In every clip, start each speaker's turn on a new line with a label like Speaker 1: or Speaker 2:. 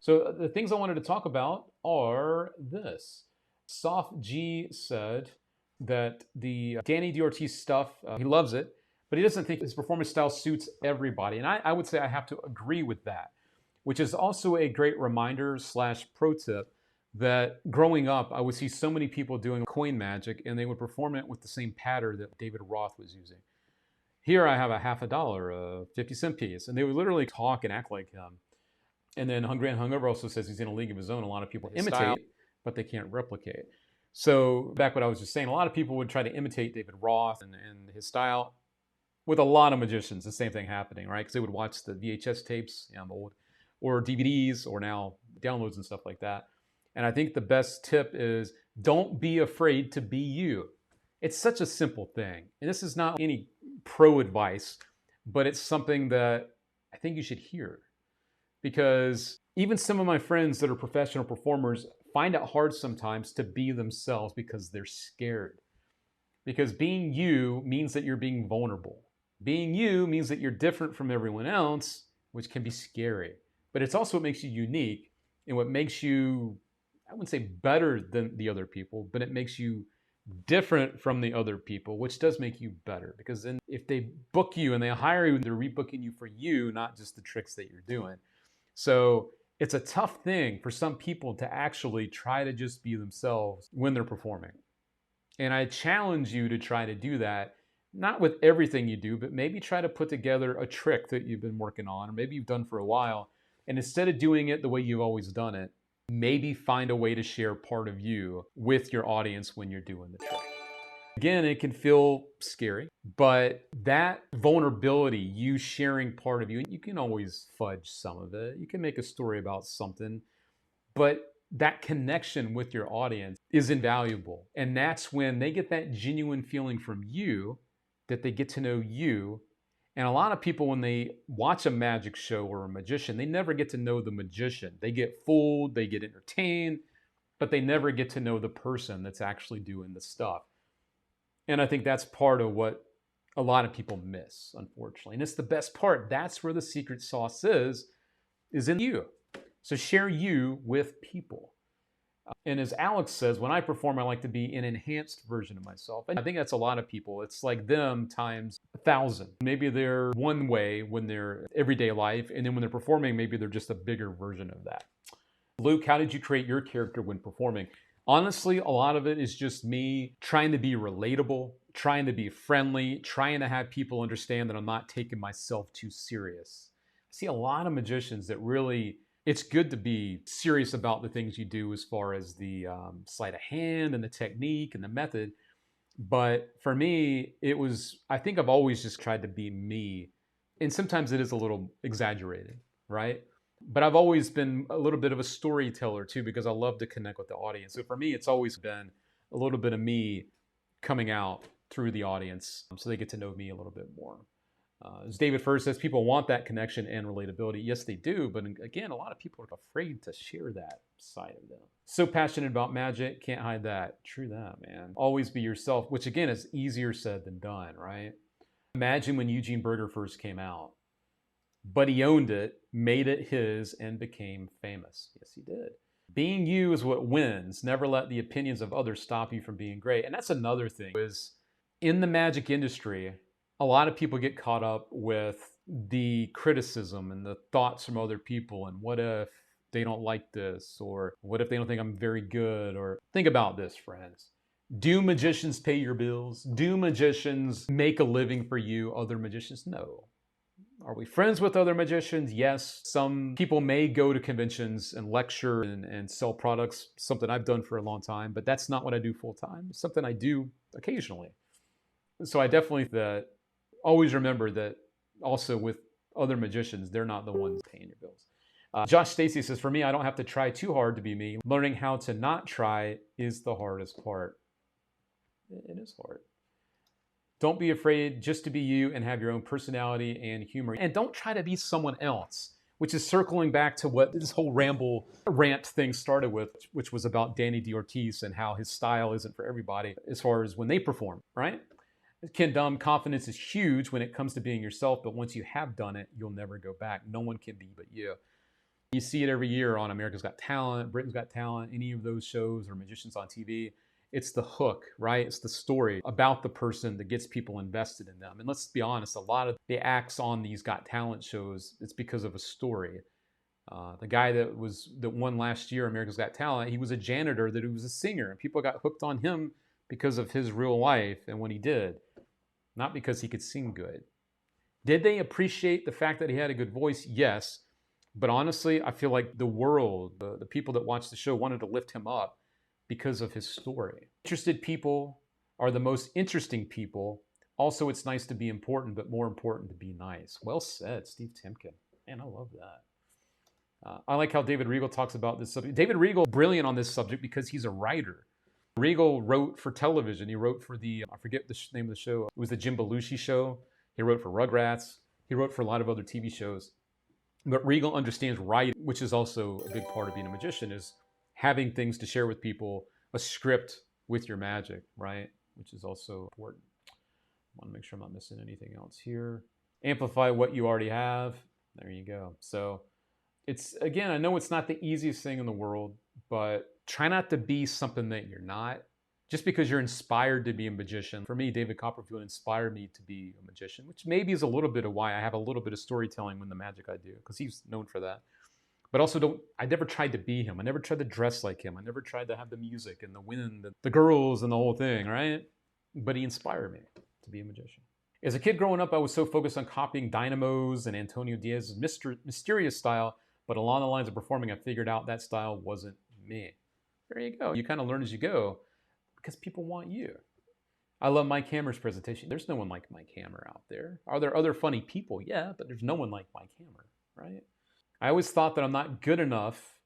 Speaker 1: So the things I wanted to talk about are this. Soft G said that the Danny DRT stuff, he loves it, but he doesn't think his performance style suits everybody. And I would say I have to agree with that, which is also a great reminder slash pro tip that growing up, I would see so many people doing coin magic and they would perform it with the same pattern that David Roth was using. Here I have a half a dollar, a 50-cent piece, and they would literally talk and act like him. And then Grant Hungover also says he's in a league of his own. A lot of people imitate, but they can't replicate. So back what I was just saying, a lot of people would try to imitate David Roth and his style. With a lot of magicians, the same thing happening, right? Because they would watch the VHS tapes, old, or DVDs, or now downloads and stuff like that. And I think the best tip is don't be afraid to be you. It's such a simple thing. And this is not any pro advice, but it's something that I think you should hear. Because even some of my friends that are professional performers find it hard sometimes to be themselves because they're scared. Because being you means that you're being vulnerable. Being you means that you're different from everyone else, which can be scary. But it's also what makes you unique and what makes you, I wouldn't say better than the other people, but it makes you different from the other people, which does make you better. Because then if they book you and they hire you, they're rebooking you for you, not just the tricks that you're doing. So it's a tough thing for some people to actually try to just be themselves when they're performing. And I challenge you to try to do that, not with everything you do, but maybe try to put together a trick that you've been working on, or maybe you've done for a while. And instead of doing it the way you've always done it, maybe find a way to share part of you with your audience when you're doing the trick. Again, it can feel scary, but that vulnerability, you sharing part of you, you can always fudge some of it. You can make a story about something, but that connection with your audience is invaluable. And that's when they get that genuine feeling from you, that they get to know you. And a lot of people, when they watch a magic show or a magician, they never get to know the magician. They get fooled, they get entertained, but they never get to know the person that's actually doing the stuff. And I think that's part of what a lot of people miss, unfortunately. And it's the best part. That's where the secret sauce is in you. So share you with people. And as Alex says, when I perform, I like to be an enhanced version of myself. And I think that's a lot of people. It's like them times 1,000. Maybe they're one way when they're everyday life. And then when they're performing, maybe they're just a bigger version of that. Luke, how did you create your character when performing? Honestly, a lot of it is just me trying to be relatable, trying to be friendly, trying to have people understand that I'm not taking myself too serious. I see a lot of magicians that really, it's good to be serious about the things you do as far as the sleight of hand and the technique and the method. But for me, I think I've always just tried to be me. And sometimes it is a little exaggerated, right? But I've always been a little bit of a storyteller too, because I love to connect with the audience. So for me, it's always been a little bit of me coming out through the audience so they get to know me a little bit more. As David Furr says, people want that connection and relatability. Yes, they do. But again, a lot of people are afraid to share that side of them. So passionate about magic, can't hide that. True that, man. Always be yourself, which again is easier said than done, right? Imagine when Eugene Berger first came out. But he owned it, made it his, and became famous. Yes, he did. Being you is what wins. Never let the opinions of others stop you from being great. And that's another thing, is in the magic industry, a lot of people get caught up with the criticism and the thoughts from other people. And what if they don't like this? Or what if they don't think I'm very good? Or think about this, friends. Do magicians pay your bills? Do magicians make a living for you, other magicians? No. Are we friends with other magicians? Yes. Some people may go to conventions and lecture and sell products, something I've done for a long time, but that's not what I do full time. It's something I do occasionally. So I definitely always remember that also with other magicians, they're not the ones paying your bills. Josh Stacy says, for me, I don't have to try too hard to be me. Learning how to not try is the hardest part. It is hard. Don't be afraid just to be you and have your own personality and humor. And don't try to be someone else, which is circling back to what this whole rant thing started with, which was about Danny D'Ortiz and how his style isn't for everybody as far as when they perform, right? Ken Dum, confidence is huge when it comes to being yourself, but once you have done it, you'll never go back. No one can be but you. You see it every year on America's Got Talent, Britain's Got Talent, any of those shows or magicians on TV. It's the hook, right? It's the story about the person that gets people invested in them. And let's be honest, a lot of the acts on these Got Talent shows, it's because of a story. The guy that won last year, America's Got Talent, he was a janitor that was a singer, and people got hooked on him because of his real life and what he did, not because he could sing good. Did they appreciate the fact that he had a good voice? Yes. But honestly, I feel like the world, the people that watched the show wanted to lift him up because of his story. Interested people are the most interesting people. Also, it's nice to be important, but more important to be nice. Well said, Steve Timken. Man, I love that. I like how David Regal talks about this subject. David Regal, brilliant on this subject because he's a writer. Regal wrote for television. He wrote for I forget the name of the show. It was the Jim Belushi show. He wrote for Rugrats. He wrote for a lot of other TV shows. But Regal understands writing, which is also a big part of being a magician, is having things to share with people, a script with your magic, right? Which is also important. I want to make sure I'm not missing anything else here. Amplify what you already have. There you go. So it's, again, I know it's not the easiest thing in the world, but try not to be something that you're not. Just because you're inspired to be a magician. For me, David Copperfield inspired me to be a magician, which maybe is a little bit of why I have a little bit of storytelling in the magic I do, because he's known for that. But also, I never tried to be him. I never tried to dress like him. I never tried to have the music and the wind, the girls and the whole thing, right? But he inspired me to be a magician. As a kid growing up, I was so focused on copying Dynamo's and Antonio Diaz's mysterious style, but along the lines of performing, I figured out that style wasn't me. There you go. You kind of learn as you go because people want you. I love Mike Hammer's presentation. There's no one like Mike Hammer out there. Are there other funny people? Yeah, but there's no one like Mike Hammer, right? I always thought that I'm not good enough.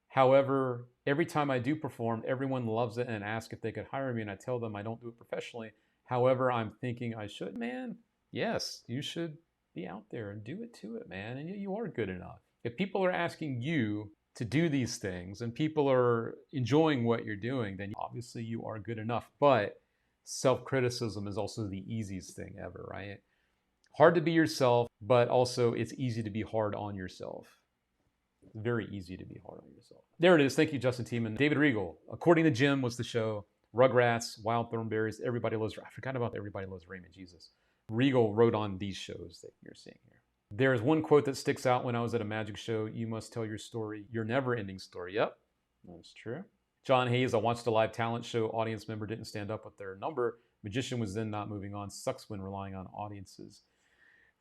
Speaker 1: However, every time I do perform, everyone loves it and asks if they could hire me, and I tell them I don't do it professionally. However, I'm thinking I should. Man, yes, you should be out there and do it to it, man. And you are good enough. If people are asking you to do these things and people are enjoying what you're doing, then obviously you are good enough. But self-criticism is also the easiest thing ever, right? Hard to be yourself, but also it's easy to be hard on yourself. It's very easy to be hard on yourself. There it is. Thank you, Justin Tiemann. David Regal. According to Jim was the show. Rugrats, Wild Thornberrys, Everybody Loves... I forgot about Everybody Loves Raymond Jesus. Regal wrote on these shows that you're seeing here. There's one quote that sticks out when I was at a magic show. You must tell your story, your never-ending story. Yep, that's true. John Hayes, I watched a live talent show. Audience member didn't stand up with their number. Magician was then not moving on. Sucks when relying on audiences.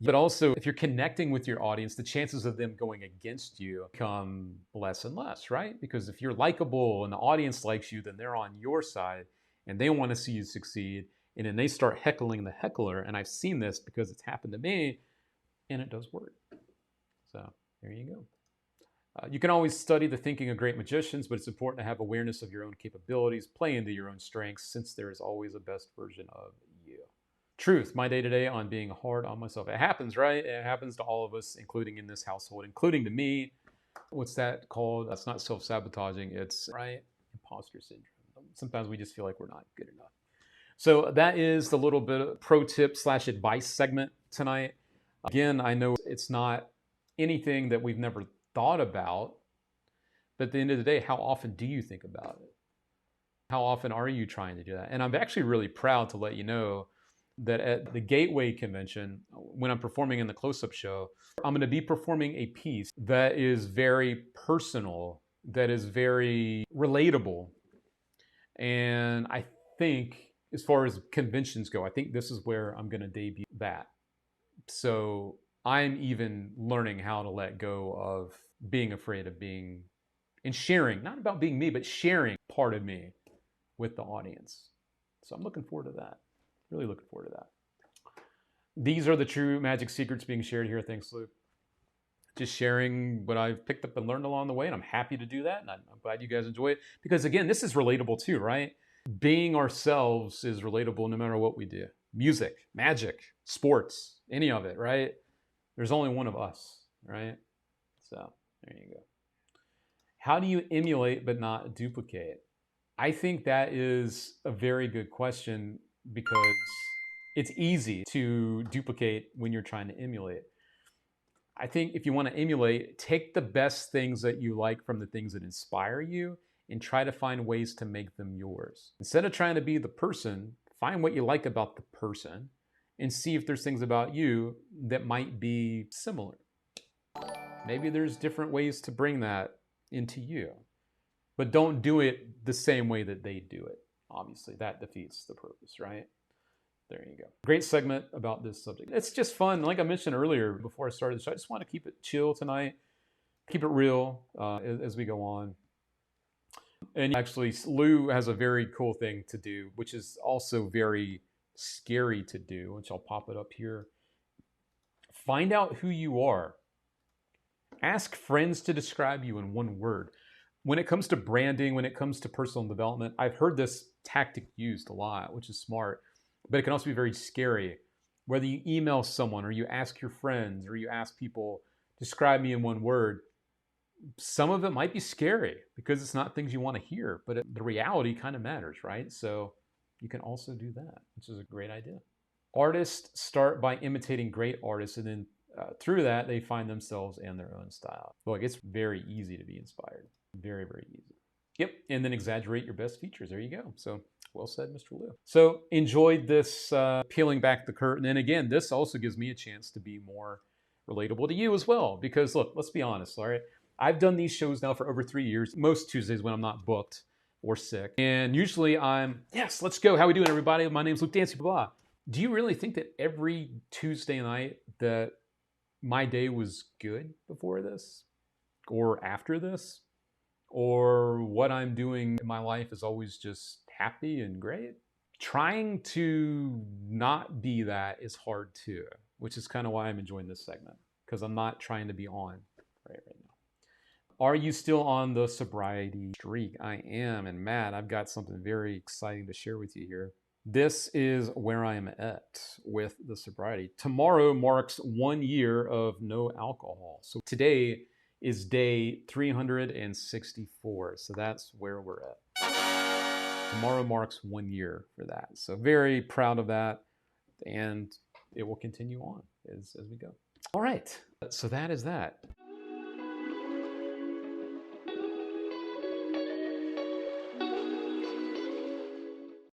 Speaker 1: But also, if you're connecting with your audience, the chances of them going against you become less and less, right? Because if you're likable and the audience likes you, then they're on your side and they want to see you succeed. And then they start heckling the heckler. And I've seen this because it's happened to me, and it does work. So there you go. You can always study the thinking of great magicians, but it's important to have awareness of your own capabilities, play into your own strengths, since there is always a best version of you. Truth, my day-to-day on being hard on myself. It happens, right? It happens to all of us, including in this household, including to me. What's that called? That's not self-sabotaging. It's, right? Imposter syndrome. Sometimes we just feel like we're not good enough. So that is the little bit of pro tip / advice segment tonight. Again, I know it's not anything that we've never thought about, but at the end of the day, how often do you think about it? How often are you trying to do that? And I'm actually really proud to let you know that at the Gateway Convention, when I'm performing in the close-up show, I'm going to be performing a piece that is very personal, that is very relatable. And I think, as far as conventions go, I think this is where I'm going to debut that. So I'm even learning how to let go of being afraid of being, and sharing, not about being me, but sharing part of me with the audience. So I'm looking forward to that. Really looking forward to that. These are the true magic secrets being shared here. Thanks, Luke. Just sharing what I've picked up and learned along the way, and I'm happy to do that, and I'm glad you guys enjoy it. Because again, this is relatable too, right? Being ourselves is relatable no matter what we do. Music, magic, sports, any of it, right? There's only one of us, right? So there you go. How do you emulate but not duplicate? I think that is a very good question, because it's easy to duplicate when you're trying to emulate. I think if you want to emulate, take the best things that you like from the things that inspire you and try to find ways to make them yours. Instead of trying to be the person, find what you like about the person and see if there's things about you that might be similar. Maybe there's different ways to bring that into you, but don't do it the same way that they do it. Obviously, that defeats the purpose, right? There you go. Great segment about this subject. It's just fun. Like I mentioned earlier before I started the show, I just want to keep it chill tonight, keep it real as we go on. And actually, Lou has a very cool thing to do, which is also very scary to do, which I'll pop it up here. Find out who you are. Ask friends to describe you in one word. When it comes to branding, when it comes to personal development, I've heard this tactic used a lot, which is smart, but it can also be very scary. Whether you email someone or you ask your friends or you ask people, describe me in one word, some of it might be scary because it's not things you want to hear, but the reality kind of matters, right? So you can also do that, which is a great idea. Artists start by imitating great artists, and then through that, they find themselves and their own style. Look, it's very easy to be inspired. Very, very easy. Yep, and then exaggerate your best features. There you go. So, well said, Mr. Lou. So, enjoyed this peeling back the curtain. And again, this also gives me a chance to be more relatable to you as well. Because look, let's be honest, all right? I've done these shows now for over 3 years, most Tuesdays when I'm not booked or sick. And usually yes, let's go. How we doing, everybody? My name's Luke Dancy, blah, blah. Do you really think that every Tuesday night that my day was good before this or after this? Or what I'm doing in my life is always just happy and great? Trying to not be that is hard too, which is kind of why I'm enjoying this segment, because I'm not trying to be on right now. Are you still on the sobriety streak? I am, and Matt, I've got something very exciting to share with you here. This is where I am at with the sobriety. Tomorrow marks 1 year of no alcohol. So today is day 364. So that's where we're at. Tomorrow marks 1 year for that. So very proud of that. And it will continue on as we go. All right. So that is that.